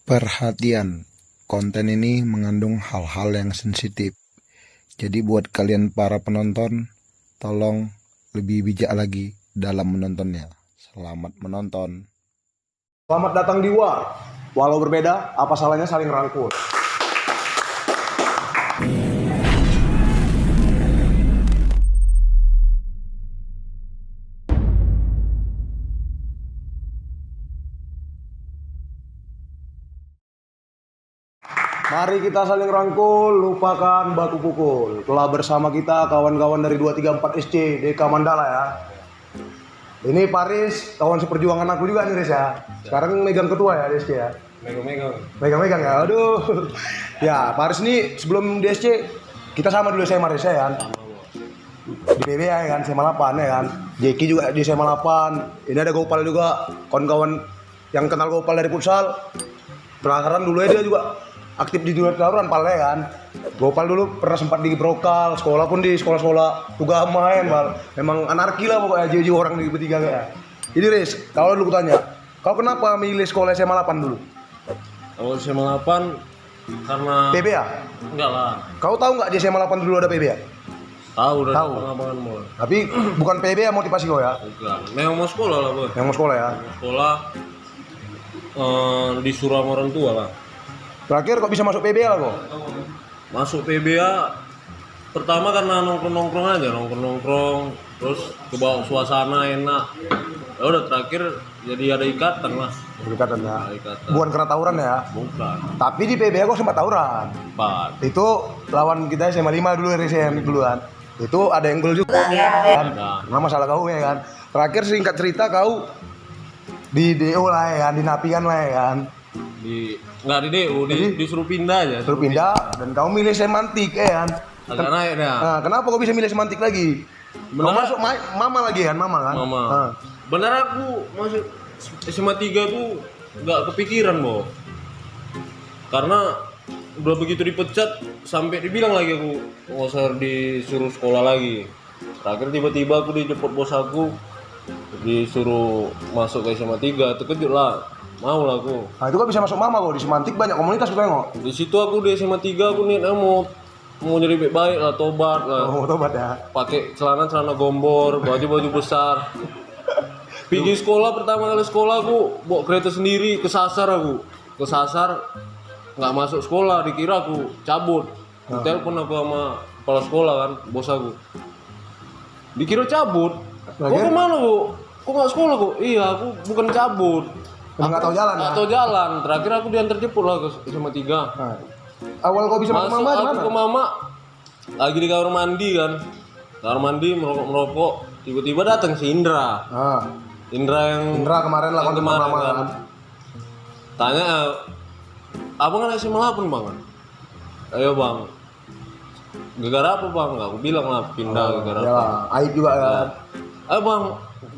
Perhatian, konten ini mengandung hal-hal yang sensitif. Jadi buat kalian para penonton, tolong lebih bijak lagi dalam menontonnya. Selamat menonton. Selamat datang di War. Walau berbeda, apa salahnya saling rangkul. Mari kita saling rangkul, lupakan baku pukul. Telah bersama kita kawan-kawan dari 234 SC DK Mandala ya. Ini Paris, kawan seperjuangan aku juga nih Riz ya. Sekarang megang ketua ya di SC ya. Megang ya, aduh. Ya, Paris nih sebelum di SC kita sama dulu SMA Riz ya kan. Di PB ya kan, SMA 8 ya kan. Jeki juga di SMA 8. Ini ada Gopal juga, kawan-kawan yang kenal Gopal dari futsal. Penasaran dulu ya dia juga aktif di dunia tawuran pal ya kan. Gopal dulu pernah sempat di Brokal, sekolah pun di sekolah-sekolah tugas main pal. Memang anarki lah pokoknya jiwa orang di bertiga kayak. Jadi Riz, kalau dulu tanya, kau kenapa milih sekolah SMA 8 dulu? Kalau SMA 8 karena PB ya? enggak lah. Kau tahu nggak di SMA 8 dulu ada PB ya? Tahu dari Tahu. pengabangan mulai. Tapi bukan PB ya motivasi kau ya? Bukan. Memang mau sekolah lah, Boy. Yang mau sekolah ya? Mau sekolah disuruh sama orang tua lah. Terakhir kok bisa masuk PB lah kok? Masuk PBA pertama karena nongkrong aja, nongkrong terus kebawa suasana enak. Ya udah terakhir jadi ada ikatan lah. Berdekatan ya? Ada ikatan. Bukan karena tawuran ya? Bukan. Tapi di PB kok sempat tawuran. Empat. Itu lawan kita SMA 5 dulu Risen duluan. Itu ada yang gol juga kan. Nah, masalah kau ya kan. Terakhir singkat cerita kau di DO lah ya kan, di Napian lah ya kan. Nggak di DU, disuruh pindah aja. Terus pindah dan kau milih semantik ya kan. Agak naik dah. Nah, kenapa kau bisa milih semantik lagi? Kau masuk mama lagi kan, mama kan? Mama. Nah. Bener aku masuk SMA 3 tuh nggak kepikiran, Bo. Karena udah begitu dipecat sampai dibilang lagi aku nggak usah disuruh sekolah lagi. Terakhir tiba-tiba aku dijemput bos aku disuruh masuk ke SMA 3, terkejut lah. Mau lah aku. Nah, itu kan bisa masuk mama kok, di semantik banyak komunitas gue tengok. Di situ aku di SMA 3 aku niatnya mau jadi baik lah, tobat lah. Oh, tobat ya. Pakai celana gombor, baju besar. Pergi sekolah, pertama kali sekolah aku bawa kereta sendiri, kesasar nggak masuk sekolah, dikira aku cabut. Telepon aku sama kepala sekolah kan, bos aku, dikira cabut. Kok kemana bu? Kok nggak sekolah kok? Iya aku bukan cabut, Nggak tahu jalan. nggak tahu jalan. Terakhir aku diantar jemput lah ke SMA 3. Nah, awal kau bisa masuk mama Aku gimana? ke mama lagi di kamar mandi kan, kamar mandi merokok, tiba-tiba datang si Indra. Nah, Indra kemarin lah konten kemarin mama kan. kan. Tanya, abang kan SMA 8 bang? Ayo bang. Gara-gara apa bang? Aku bilang lah pindah gara-gara Ya, apa. aib juga kan. Ayo bang,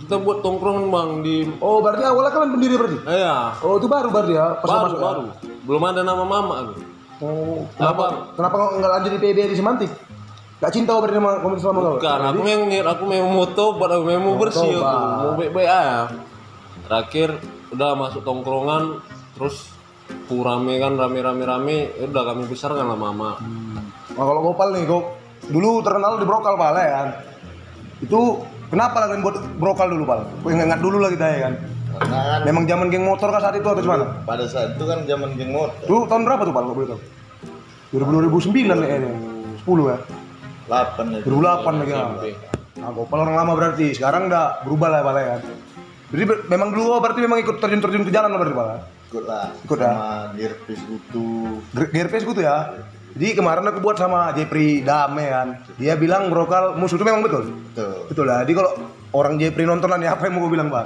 kita buat tongkrongan bang di. Oh, berarti awalnya kalian pendiri berarti? Iya. Oh, itu baru berarti ya? Pas Baru, masuk ya? baru. Belum ada nama mama aku. Oh, Abang. kenapa nggak lanjut di PB di semantik? Gak cinta kau berarti sama komunitas lama kau? Bukan, aku memang mau tobat, aku memang mau bersih aku, tobat. mau baik-baik aja. Terakhir udah masuk tongkrongan, terus rame, udah kami besarkan lah mama. Nah, kalau Gopal nih, kau dulu terkenal di Brokal Pal ya kan? Itu kenapa kalian buat Brokal dulu Pal? Kau ingat dulu lah kita ya kan? Karena kan Memang zaman geng motor kan saat itu atau gimana? pada saat itu kan zaman geng motor Tuh tahun berapa tuh Pal kalau boleh tahu? 2009 kayaknya, 10 ya? 8 ya. 2008 lagi ya. Nah, Gopal orang lama berarti. Sekarang udah berubah lah Pal ya kan? Jadi memang dulu berarti memang ikut terjun ke jalan lah berarti Pal? Ikut lah Ikut ya? sama Girpis Gutu. GRPS gitu ya. Jadi kemarin aku buat sama Jepri Dame kan. Dia bilang Brokal musuh itu memang betul. Tuh. Betul lah. Jadi kalau orang Jepri nonton lah nih apa yang mau gue bilang Bang?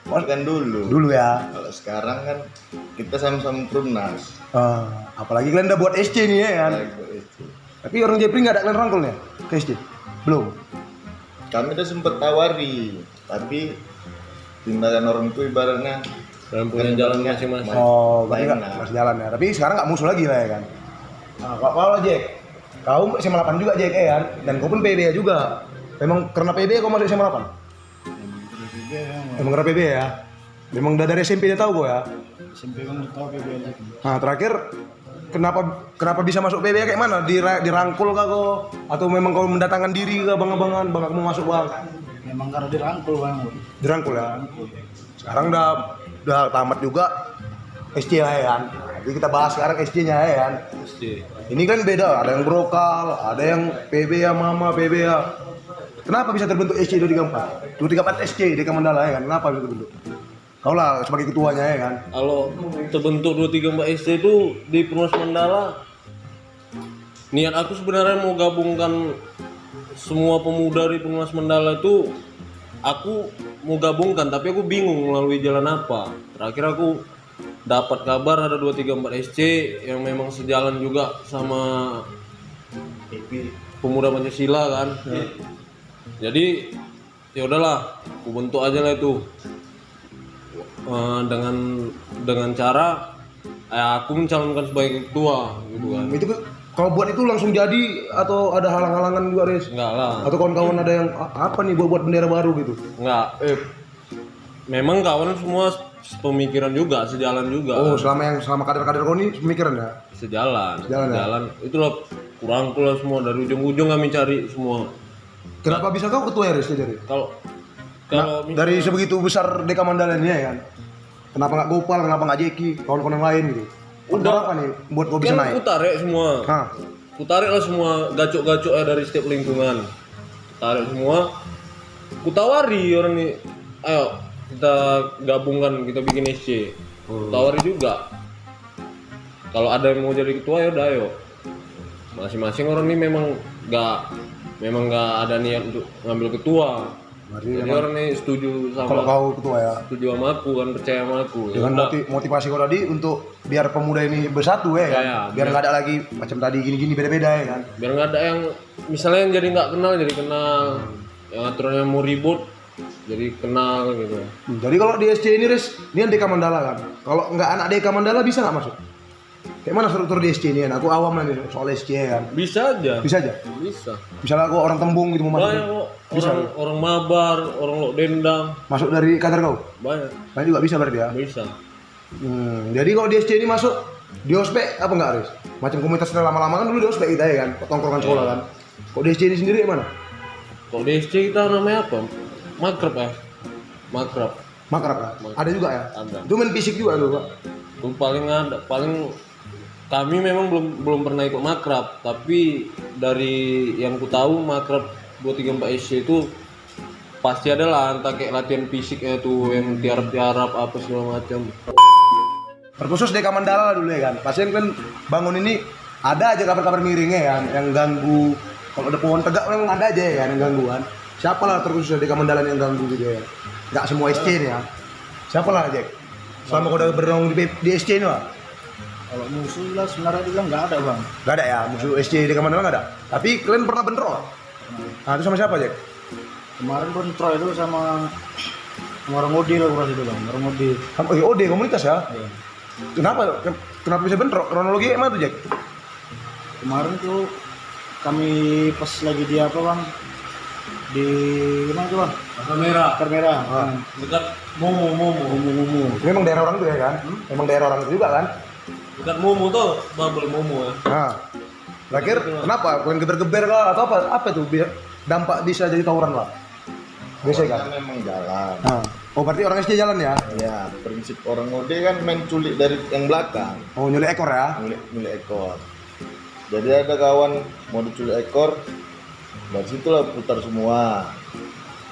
Kan dulu. Dulu ya. Kalau sekarang kan kita sama-sama Prumnas. Apalagi kalian udah buat SC nih ya kan. Nah, ikut itu. Tapi orang Jepri nggak ada kalian rangkulnya ke SC? Belum. Kami udah sempet tawari, tapi tindakan orang itu ibaratnya Dan punya jalan masing-masing. Oh, berarti lain nggak lah. masih jalan ya. Tapi sekarang nggak musuh lagi lah ya kan. Nah, kalau Jack, kau SMA 8 juga Jack ya kan? Dan kau pun PB juga. Memang karena PB kau masuk SMA 8? Emang karena PB ya? Memang udah dari SMP dia tahu kok ya? SMP kan tahu PBL itu. Nah terakhir kenapa bisa masuk PBL kayak mana? Dirangkul kah kau? Atau memang kau mendatangkan diri ke abang-abangan, bang aku mau masuk bang? Memang karena dirangkul bang. Dirangkul ya. Sekarang udah tamat juga SC lah ya kan. Jadi kita bahas sekarang SC-nya ya kan. SC. Ini kan beda, ada yang brokal, ada yang PBA mama, PBA. Kenapa bisa terbentuk SC 234? 234 SC DK Mandala ya kan. Kenapa bisa terbentuk? Kau lah sebagai ketuanya ya kan. Kalau terbentuk 234 SC itu di Perumnas Mandala, niat aku sebenarnya mau gabungkan semua pemuda di Perumnas Mandala itu, aku mau gabungkan tapi aku bingung melalui jalan apa. Terakhir aku dapat kabar ada 234 SC yang memang sejalan juga sama pemuda Pancasila kan. Jadi ya udahlah, aku bentuk aja lah itu. Dengan cara aku mencalonkan sebagai ketua gitu kan. Itu kalau buat itu langsung jadi atau ada halang-halangan juga Riz? Enggak lah. Atau kawan-kawan ada yang apa nih buat bendera baru gitu? Enggak. Memang kawan semua pemikiran juga, sejalan juga. Oh, selama kader-kader kau ini pemikiran ya? Sejalan. Sejalan. Itulah kurangkul lah semua dari ujung-ujung kami cari semua. Kenapa bisa kau ketua ya Riz jadi? Kalau Dari sebegitu besar DK Mandala ini ya kan? Kenapa nggak Gopal, kenapa nggak Jeki, kawan-kawan yang lain gitu? Udah. Apa nih buat kau bisa kan naik? ku tarik semua. Hah? Ku tarik lah semua gacok-gacok dari setiap lingkungan. Ku tarik semua. Ku tawari orang ini, ayo kita gabungkan, kita bikin SC. Ku tawari juga. Kalau ada yang mau jadi ketua ya udah ayo. Masing-masing orang ini memang nggak ada niat untuk ngambil ketua. Jadi orang ini setuju Kalau sama kau ketua ya? aku kan, percaya sama aku. Ya Dengan udah. motivasi kau tadi untuk biar pemuda ini bersatu ya kan? Ya, Biar nggak ada lagi macam tadi gini-gini beda-beda ya kan? Biar nggak ada yang misalnya yang jadi nggak kenal jadi kenal, yang aturannya mau ribut jadi kenal gitu. Jadi kalau di SC ini Riz, ini kan DK Mandala kan? Kalau nggak anak DK Mandala bisa nggak masuk? Kayak mana struktur di SC ini kan? Aku awam lah nih soal SC ya kan? Bisa aja. Bisa aja? Bisa. Misalnya aku orang Tembung gitu mau masuk, Banyak kok orang Mabar, orang Lok Dendang, masuk dari kader kau? banyak. Banyak juga bisa berarti ya? Bisa. Jadi kalau di SC ini masuk di ospek apa enggak Riz? Macam komunitas lama-lama kan dulu di ospek kita ya kan? Tongkrongan sekolah kan? Kok di SC ini sendiri gimana? Kok di SC kita namanya apa? Makrab ya? Makrab. Makrab kan? Ada juga ya? Ada. Itu main fisik juga tuh Pak? Itu paling kami memang belum pernah ikut makrab, tapi dari yang ku tahu makrab 234 SC itu pasti ada lah entah kayak latihan fisiknya tuh yang tiarap-tiarap apa segala macam. Terkhusus DK Mandala lah dulu ya kan? Pasien kan bangun ini ada aja kabar-kabar miringnya ya kan? Yang ganggu. Kalau ada pohon tegak memang ada aja ya kan yang ganggu kan? Siapa lah terkhusus DK Mandala yang ganggu gitu ya? Nggak semua SC nih ya? Siapa lah Jack? Selama kau udah bernaung di SC ini lah? Kalau musuh lah sebenarnya bilang nggak ada bang. Gak ada ya, musuh SC di Mandala nggak ada. Tapi kalian pernah bentrok? Nah itu sama siapa Jack? Kemarin bentrok itu sama orang Odi lah kurang itu bang. Orang Odi. Oh iya, OD komunitas ya? Iya. Kenapa bisa bentrok? Kronologi emang tuh Jack? Kemarin tuh kami pas lagi di apa bang? Di mana tuh bang? Masa merah. Akar merah. Dekat Momo. Memang daerah orang tuh ya kan? Memang daerah orang itu juga kan? Dekat Momo tuh, Babel Momo ya. Nah, terakhir kenapa? Kalian geber-geber kah atau apa? Apa tuh dampak bisa jadi tawuran lah? Biasa kan? Awalnya memang jalan. Nah. Oh berarti orang SC jalan ya? Ya, prinsip orang Ode kan main culik dari yang belakang, Oh nyulik ekor ya? culik ekor. Jadi ada kawan mau diculik ekor, dari situlah putar semua.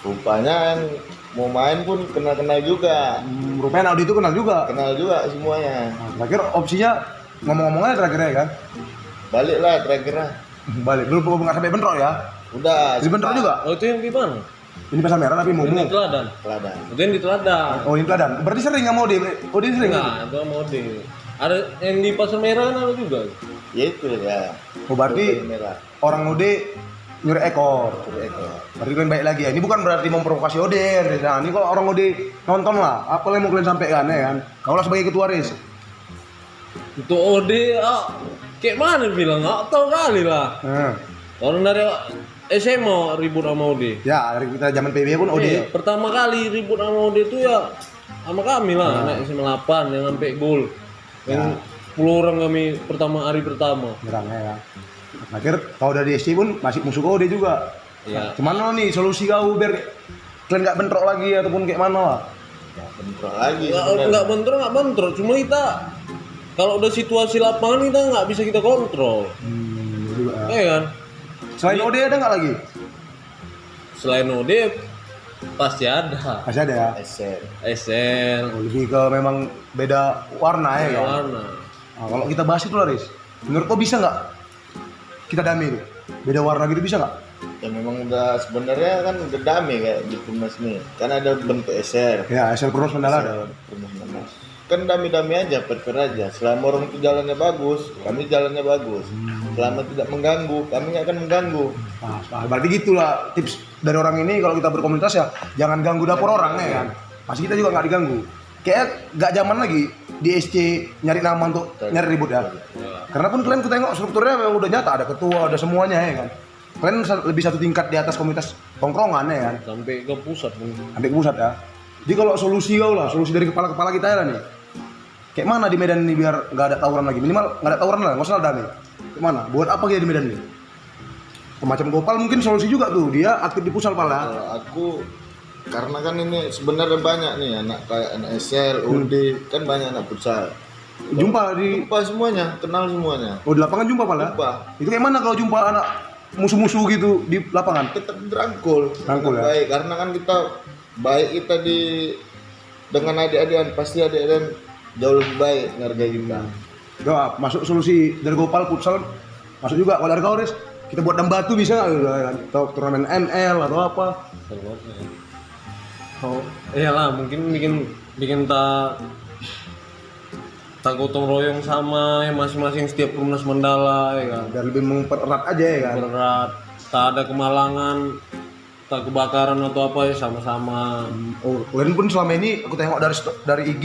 Rupanya yang mau main pun kenal-kenal juga, Rupanya Audi itu kenal juga. kenal juga semuanya. Nah, terakhir opsinya ngomong-ngomong aja terakhir ya kan? Baliklah terakhirnya. Balik dulu nggak sampai bentrok ya? Udah, Jadi bentrok juga? Oh itu yang di mana? Ini pasar merah tapi Ini Momo. di Teladan. Teladan. Itu yang di Teladan. Oh ini Teladan. Berarti sering nggak mau di? Oh dia sering. Enggak, itu mode. Ada yang di Pasar Merah kan ada juga. Ya itu ya. Oh berarti Baju merah, orang Ode nyurik ekor. culik ekor. Berarti kalian baik lagi ya. Ini bukan berarti memprovokasi Ode. Nah ini kalau orang Ode nonton lah. Apa yang mau kalian sampaikan ya kan? Kau lah sebagai ketua Riz. Itu Ode, kayak mana bilang? Nggak tahu kali lah. Nah. Orang dari SMA ribut sama Ode. Ya dari kita zaman PB pun Ode. Pertama kali ribut sama Ode itu ya sama kami lah, anak SMA 8 yang sampai gol. Yang 10 orang kami hari pertama. Nyerang ya. Akhir kau dari SD pun masih musuh kau dia juga. Ya. Cuman lo nih solusi kau biar kalian nggak bentrok lagi ataupun kayak mana lah? bentrok lagi Nggak bentrok, cuma kita kalau udah situasi lapangan kita nggak bisa kita kontrol. Juga. Ya kan? Selain OD ada nggak lagi? Selain OD pasti ada. Masih ada ya. SN, Lebih ke memang beda warna ya kan. warna. Nah, kalau kita bahas itu lah Riz, menurut kau bisa nggak kita damai itu? Beda warna gitu bisa nggak? ya memang udah sebenarnya kan udah damai kayak di Purnas nih kan ada bentuk SR Ya, SL Purnas Mandala ada. kan damai-damai aja, fair aja. Selama orang itu jalannya bagus, kami jalannya bagus. Selama tidak mengganggu, kami nggak akan mengganggu. Nah, berarti gitulah tips dari orang ini kalau kita berkomunitas ya jangan ganggu dapur orang ya kan. Pasti kita juga nggak diganggu. Kayak nggak zaman lagi di SC nyari nama untuk nyari ribut ya. Karena pun kalian tengok strukturnya memang udah nyata, ada ketua, ada semuanya ya kan. Kalian lebih satu tingkat di atas komunitas tongkrongan ya kan. Sampai ke pusat pun. Sampai ke pusat ya. Jadi kalau solusi kau lah, solusi dari kepala-kepala kita ya nih. Kayak mana di Medan ini biar nggak ada tawuran lagi? Minimal nggak ada tawuran lah, nggak usah damai. Kayak mana? Buat apa kita di Medan ini? Semacam Gopal mungkin solusi juga tuh, dia aktif di pusat pala. Kalau aku karena kan ini sebenarnya banyak nih anak kayak anak SL, UD, kan banyak anak futsal. Jumpa di Jumpa semuanya, kenal semuanya. di lapangan jumpa pala. Jumpa. Itu kayak mana kalau jumpa anak musuh-musuh gitu di lapangan? Tetap dirangkul. Rangkul ya? Baik, karena kan kita baik kita di dengan adik-adikan pasti adik-adikan jauh lebih baik ngargai kita. Udah masuk solusi dari Gopal futsal masuk juga. Kalau dari kau Riz, kita buat dam batu bisa nggak? Kan? Atau turnamen ML atau apa? Oh, iyalah mungkin bikin tak gotong royong sama ya masing-masing setiap Purnas Mandala ya kan. Biar lebih mempererat aja ya kan. Berat, tak ada kemalangan, tak kebakaran atau apa ya sama-sama. Oh, kalian pun selama ini aku tengok dari IG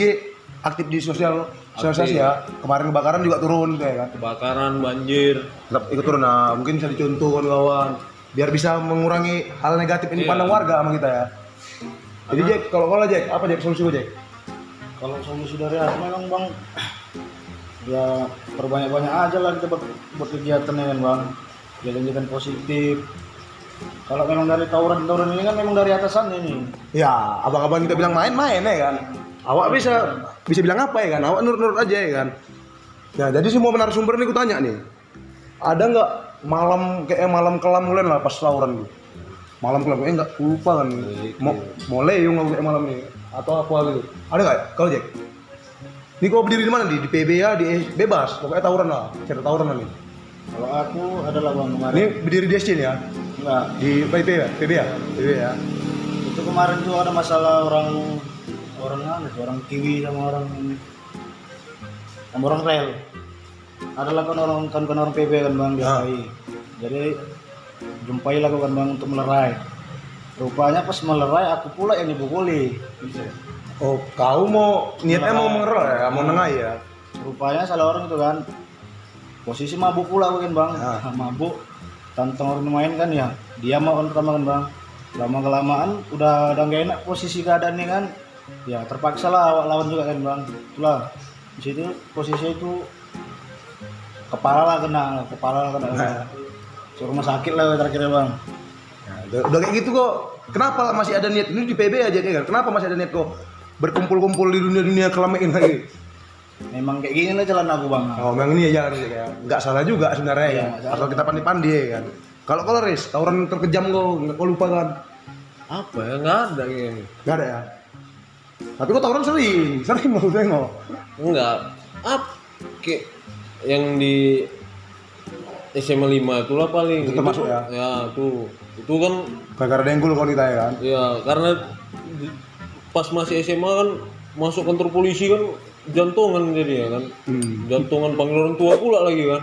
aktif di sosialisasi ya. Kemarin kebakaran juga turun kayak kan. Kebakaran, banjir. Tetap ikut turun. Nah, mungkin bisa dicontoh kawan-kawan. Biar bisa mengurangi hal negatif ini Iya. pandang warga sama kita ya. Jadi Jack, kalau Jack, apa Jack solusi Jack? Kalau solusi dari aku memang bang, ya perbanyak-banyak aja lah kita buat kegiatan ya kan bang, kegiatan positif. Kalau memang dari tawuran ini kan memang dari atasan ini. Ya, abang-abang kita bilang main-main ya kan. Awak bisa bilang apa ya kan? Awak nurut-nurut aja ya kan. Ya, jadi semua narasumber ini ku tanya nih. Ada nggak malam kelam mulai lah pas tawuran gitu? Malam kelam enggak lupa kan. Mulai yang kayak malam ini atau apa gitu. Ada nggak? Kalau Jack? Ini kau berdiri di mana di PB ya, di bebas. Pokoknya tawuran lah, cerita tawuran lah nih. Kalau aku adalah bang kemarin. Ini berdiri di SC nih ya. Enggak, Di PB ya? PB ya. itu kemarin tuh ada masalah orang Kiwi sama orang rel. Adalah kan orang PB kan bang di HI. Jadi jumpai lah kan bang untuk melerai. Rupanya pas melerai aku pula yang dipukuli. Oh, kau niatnya mau mengeroy ya, mau nengai ya. Rupanya salah orang itu kan. Posisi mabuk pula aku kan bang. Mabuk. Tantang orang main kan ya. Dia mau kan pertama kan bang. Lama kelamaan udah nggak enak posisi keadaannya kan. Ya terpaksa lah awak lawan juga kan bang. Itulah di situ posisi itu kepala kena. Suruh rumah sakit lah terakhirnya bang. Udah kayak gitu kok. Kenapa masih ada niat ini di PB aja kan? Kenapa masih ada niat kok berkumpul-kumpul di dunia kelamain lagi? Memang kayak gini lah jalan aku bang. Oh, memang ini ya jalan kayak nggak salah juga sebenarnya ya. Iya, Asal kita pandai-pandai ya kan. Kalau Riz, tawuran terkejam kau lupa kan? Apa ya, nggak ada kayaknya. Nggak ada ya. Tapi kok tawuran sering mau tengok. Enggak. Kayak yang di SMA 5 itulah paling. Itu termasuk ya? Ya, tuh. Itu kan Gara-gara denggul kalau kita ya kan. ya karena pas masih SMA kan masuk kantor polisi kan jantungan jadi ya kan. Jantungan panggil orang tua pula lagi kan.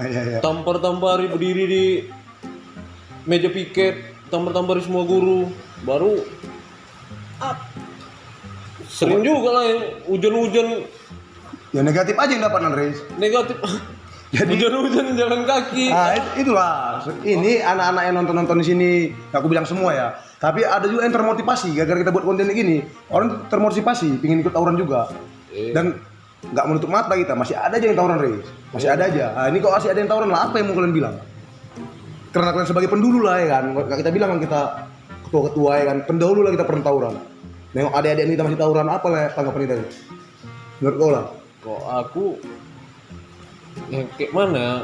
Iya. Tampar-tampari berdiri di meja piket, tampar-tampari semua guru. Baru sering juga lah yang hujan-hujan Ya negatif aja yang dapat Riz. negatif. Jadi Hujan-hujan jalan kaki. itulah. Ini anak-anak yang nonton-nonton di sini, aku bilang semua ya. Tapi ada juga yang termotivasi gara-gara kita buat konten gini. Orang termotivasi, pingin ikut tawuran juga. Dan nggak menutup mata kita, masih ada aja yang tawuran, Riz. Masih ada aja. Nah, ini kok masih ada yang tawuran lah, apa yang mau kalian bilang? Karena kalian sebagai pendulu lah ya kan. Nggak kita bilang kan kita ketua-ketua ya kan. Pendahulu lah kita pernah tawuran. Nengok adik-adik kita masih tawuran, apa lah tanggapan kita? Menurut kau lah. Kok aku ya kayak mana ya?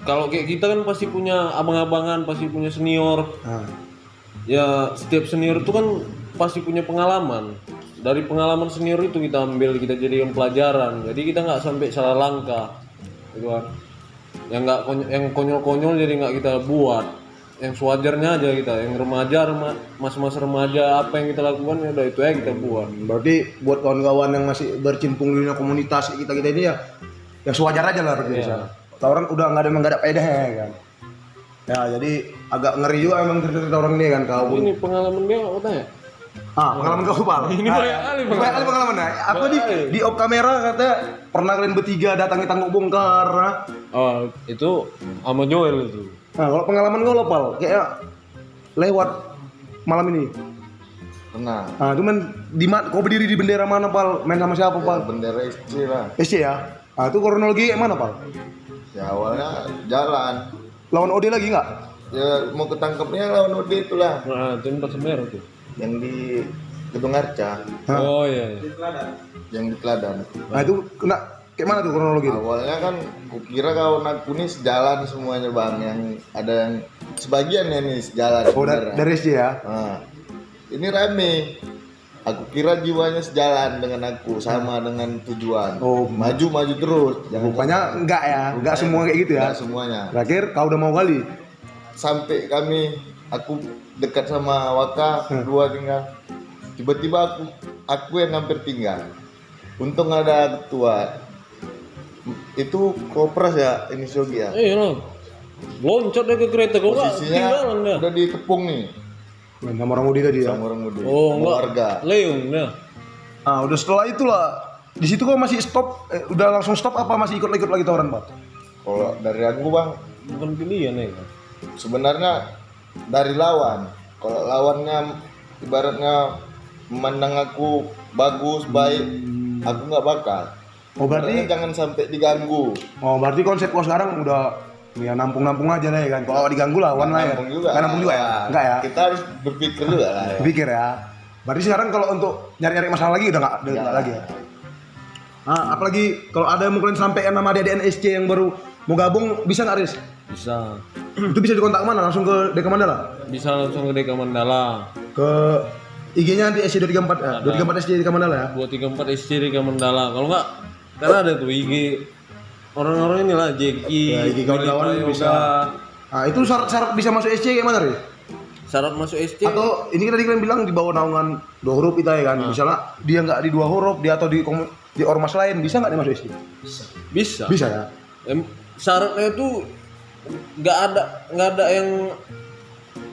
Kalau kayak kita kan pasti punya abang-abangan, pasti punya senior. Nah. Ya setiap senior itu kan pasti punya pengalaman. Dari pengalaman senior itu kita ambil, kita jadikan pelajaran. Jadi kita nggak sampai salah langkah, gitu kan. Yang konyol-konyol jadi nggak kita buat. Yang sewajarnya aja kita, yang masa-masa remaja apa yang kita lakukan ya udah itu aja kita buat. Berarti buat kawan-kawan yang masih bercimpung di dunia komunitas kita ini ya, yang sewajar aja lah berarti di sana. Tawuran udah nggak ada faedahnya ya kan. Ya jadi agak ngeri juga emang cerita tawuran ini kan kau. Ini pengalaman dia apa tanya? Pengalaman kau Pal. Ini banyak kali pengalaman ya. Aku di off kamera katanya pernah kalian bertiga datangi tangguk bongkar. Oh itu sama Joel itu. Nah kalau pengalaman kau lo Pal, kayak lewat malam ini. Pernah. Nah cuman kau berdiri di bendera mana Pal? Main sama siapa Pal? Bendera SC lah. SC ya. Nah itu kronologi yang mana Pal? Ya awalnya jalan. Lawan OD lagi nggak? Ya mau ketangkepnya lawan Ode itulah. Nah itu tempat semer tuh. Yang di Gedung Arca. Hah? Oh iya. Yang di Teladan. Nah itu kena kayak mana tuh kronologi? Awalnya kan kukira kawan aku nih sejalan semuanya bang. Yang ada yang sebagian ya nih sejalan. Oh beneran. dari SC ya? Nah, ini rame. Aku kira jiwanya sejalan dengan aku, sama dengan tujuan. Oh. Maju terus. Rupanya enggak ya, enggak semua kayak gitu ya. Enggak semuanya. Terakhir kau udah mau kali. Sampai aku dekat sama Waka, dua tinggal. Tiba-tiba aku yang hampir tinggal. Untung ada ketua. Itu Kopras ya, ini Shogi ya. Iya loh. Loncat deh ke kereta kok nggak Posisinya ketinggalan dia. udah ditepung nih Main sama orang Udi tadi ya. sama orang muda. Oh enggak. Warga. Leung dia. Nah udah setelah itulah. Di situ kau masih stop, udah langsung stop apa masih ikut lagi tawuran Pak? Kalau dari aku bang, Bukan pilihan ya. sebenarnya dari lawan. Kalau lawannya ibaratnya memandang aku bagus, baik, aku nggak bakal. Oh berarti, Makanya jangan sampai diganggu. konsep kau sekarang udah ya nampung aja lah ya kan. Kalau diganggu lawan lah ya. Nampung juga. Nggak nampung juga ya? Enggak ya? Kita harus berpikir juga lah. Ya. Pikir ya. Berarti sekarang kalau untuk nyari-nyari masalah lagi udah nggak lagi ya. Nah, apalagi kalau ada yang mau kalian sampaikan nama adik NSC yang baru mau gabung bisa nggak Riz? Bisa. Itu bisa dikontak mana? Langsung ke Deka Mandala? Bisa langsung ke Deka Mandala. Ke IG-nya nanti SC234 ya? 234 SC Deka Mandala ya? 234 SC Deka Mandala. Kalau enggak karena ada tuh IG orang-orang inilah Jeki, Ya, IG kawan-kawan Willy bisa. Prayoga. Nah itu syarat bisa masuk SC kayak mana Riz? Syarat masuk SC Atau ini tadi kalian bilang di bawah naungan 2 huruf kita ya kan? Misalnya dia nggak di 2 huruf, dia atau di ormas lain, bisa nggak dia masuk SC? bisa. Bisa ya? Syaratnya itu nggak ada yang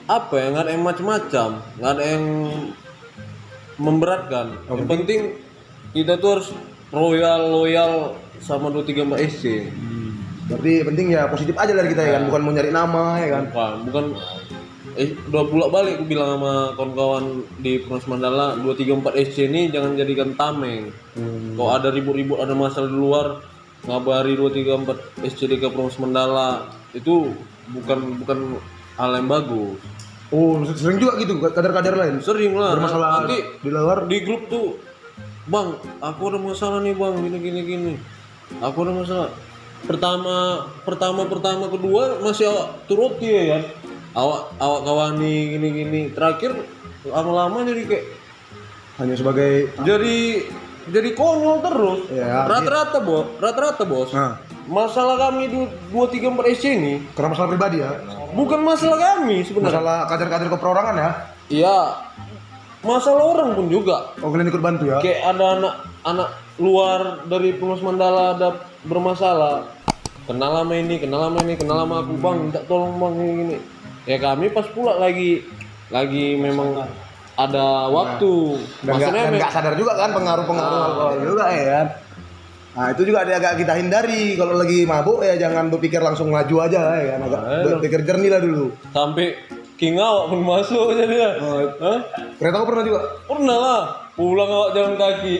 apa ya, nggak ada yang macam-macam, nggak ada yang memberatkan. Yang penting kita tuh harus loyal sama 234 SC. Berarti penting ya positif aja dari kita ya kan? Bukan mau nyari nama ya kan? Bukan udah bolak-balik aku bilang sama kawan-kawan di Purnas Mandala 234 SC ini jangan jadikan tameng. Kalau ada ribut-ribut ada masalah di luar, ngabari 234 SCDK Purnas Mandala itu bukan hal yang bagus. Oh, sering juga gitu kader-kader lain. Sering lah. Bermasalah Nanti di luar. di grup tuh, bang, aku ada masalah nih bang, gini. Aku ada masalah. Pertama kedua masih awak turuti ya kan. Awak kawani gini. Terakhir lama-lama jadi kayak Hanya sebagai jadi konyol terus. Ya, Rata-rata bos. Nah, Masalah kami 234 SC ini karena masalah pribadi ya. bukan masalah kami sebenarnya. Masalah kader-kader keperorangan ya. Iya. Masalah orang pun juga. Oh, kalian ikut bantu ya. Kayak ada anak luar dari Purnas Mandala ada bermasalah. Kenal sama aku bang, minta tolong bang ini. Ya kami pas pula lagi memang ada waktu. Dan nggak sadar juga kan pengaruh alkohol juga ya kan. Nah itu juga ada agak kita hindari kalau lagi mabuk ya jangan berpikir langsung maju aja ya kan agak berpikir jernih lah dulu. Sampai king awak pun masuk aja dia. Hah? Kereta aku pernah juga. Pernah lah. Pulang awak jalan kaki.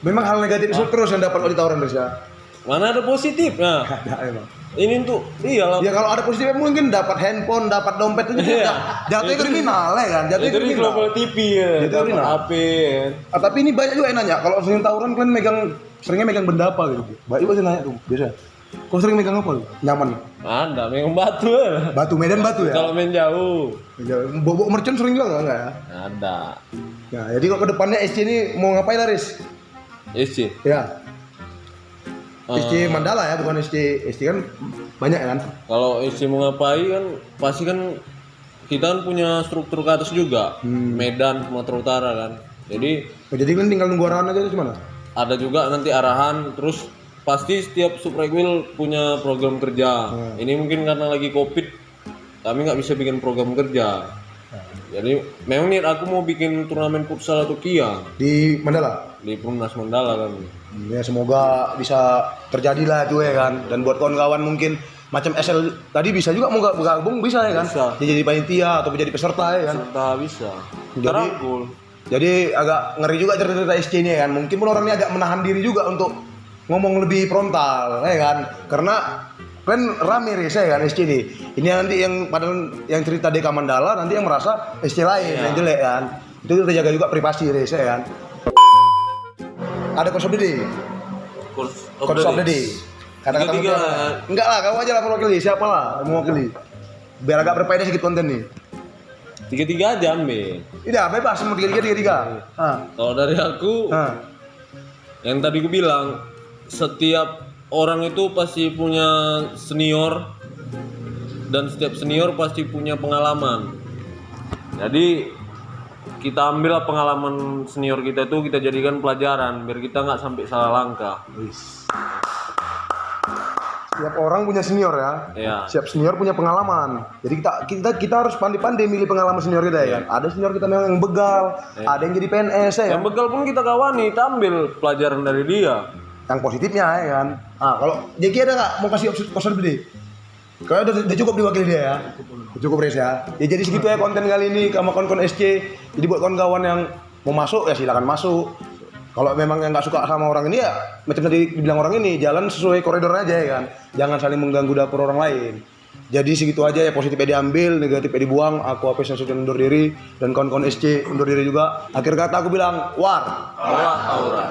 Memang hal negatif itu terus yang dapat oleh tawuran Indonesia. Mana ada positif? Nah, Ada emang. ini tuh iyalah. Ya kalau ada positifnya mungkin dapat handphone, dapat dompet itu juga. Jatuhnya kriminal ya kan, jatuhnya Itu di kriminal. global TV ya. Itu Dapat kriminal. HP. Ya. Ah, tapi ini banyak juga yang nanya, kalau sering tawuran kalian seringnya megang benda apa gitu? Banyak juga yang nanya tuh, biasa. Kau sering megang apa? Nyaman? Ada memang batu ya. Batu, medan batu ya? Kalau main jauh. Bobok mercon sering juga enggak ya? Ada. Nah, jadi kok ke depannya SC ini mau ngapain Laris? Isi. Ya. SC Mandala ya, bukan SC kan banyak kan? Kalau isi mau ngapain kan pasti kan kita kan punya struktur ke atas juga. Medan, Sumatera Utara kan. Jadi Oh, jadi kan tinggal nunggu arahan aja itu gimana? ada juga nanti arahan terus pasti setiap subrekwil punya program kerja. Ini mungkin karena lagi Covid kami nggak bisa bikin program kerja. Jadi memang nih aku mau bikin turnamen futsal atau kia Di Mandala? di Perumnas Mandala kan. Ya semoga bisa terjadi lah itu ya kan. Dan buat kawan-kawan mungkin macam SL tadi bisa juga mau bergabung bisa ya kan? Bisa. Dia jadi panitia atau jadi peserta ya kan? Serta bisa. Jadi- Terangkul. Jadi agak ngeri juga cerita-cerita SC ini ya kan. Mungkin pun orang ini agak menahan diri juga untuk ngomong lebih frontal ya kan. Karena kan rame Riz ya kan SC ini. Ini nanti yang padahal yang cerita DK Mandala nanti yang merasa SC lain yang jelek kan. Itu kita jaga juga privasi Riz ya kan. Ada coach of the day. Coach of the day. Kata-kata Tiga-tiga mutiara. lah. Enggak lah, kamu aja lah mewakili. Siapa lah yang mewakili. Biar agak berfaedah sedikit konten nih. Tiga-tiga aja ambil. Tidak, bebas semua tiga-tiga. Kalau dari aku yang tadi aku bilang setiap orang itu pasti punya senior dan setiap senior pasti punya pengalaman. Jadi kita ambillah pengalaman senior kita itu kita jadikan pelajaran biar kita nggak sampai salah langkah. Setiap orang punya senior ya. Ya. Setiap senior punya pengalaman. Jadi kita harus pandai-pandai milih pengalaman senior kita ya kan. Ada senior kita memang yang begal, ada yang jadi PNS ya Yang kan. begal pun kita kawani, kita ambil pelajaran dari dia. Yang positifnya ya kan. Kalau Jeki ada nggak mau kasih opsi gede? Kayaknya udah cukup diwakili dia ya. Cukup Riz ya. Ya jadi segitu ya konten kali ini sama kon-kon SC. Jadi buat kawan-kawan yang mau masuk ya silakan masuk. Kalau memang yang nggak suka sama orang ini ya macam tadi dibilang orang ini jalan sesuai koridor aja ya kan. Jangan saling mengganggu dapur orang lain. Jadi segitu aja ya, positifnya diambil, negatifnya dibuang. Aku Apes yang sudah undur diri dan kawan-kawan SC undur diri juga. Akhir kata aku bilang war. Aura.